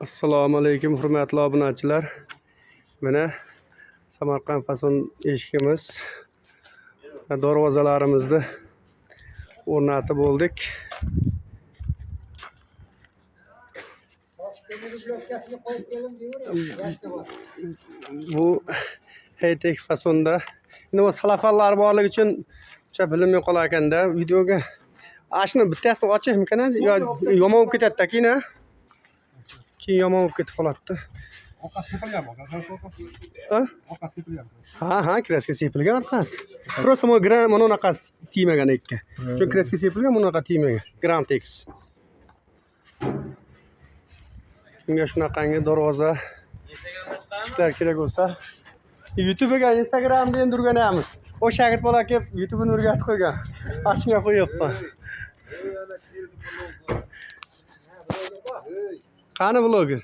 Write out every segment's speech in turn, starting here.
Assalomu alaykum hurmatli obunachilar. Mana Samarqand fason eshigimiz, darvozalarimizni o'rnatib bo'ldik. Bu high-tech fasonda. Endi salafanlar borligi uchun bilmay qolar ekanda videoga. Ashuni bittasini ochishimkan, yomon bo'lib ketadi-da, keyin yomon bo'lib ketib qoladi. Oqa sepilganmi? Oqa sepilgan. Ha, kraska sepilgan orqasi. Просто mana unaqasi tiymagan ekka. Chunki kraska sepilgan, bunaqa tiymagan. Grand Tex. Kimga shunaqangi darvoza ishlar kerak bo'lsa, YouTube'ga, Instagramda endi urganamiz. O shagird bola kelib YouTube'ni o'rgatib qo'ygan. Ashunga qo'yibman. Qani bloger?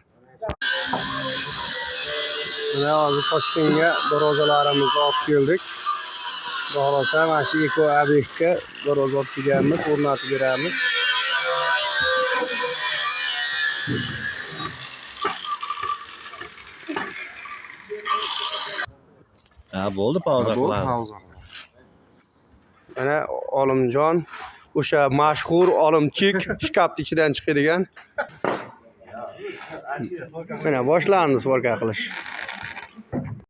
Mana hozir Toshkentga darvozalarimizni olib keldik. Xohlasa mana shu eko obyektga darvoza olib kelganmiz, o'rnatib beramiz. Bo'ldi pauza qiladi. Mana Olimjon, o'sha mashhur olimchik shkafning ichidan chiqadigan. Mana boshlandi svorka qilish.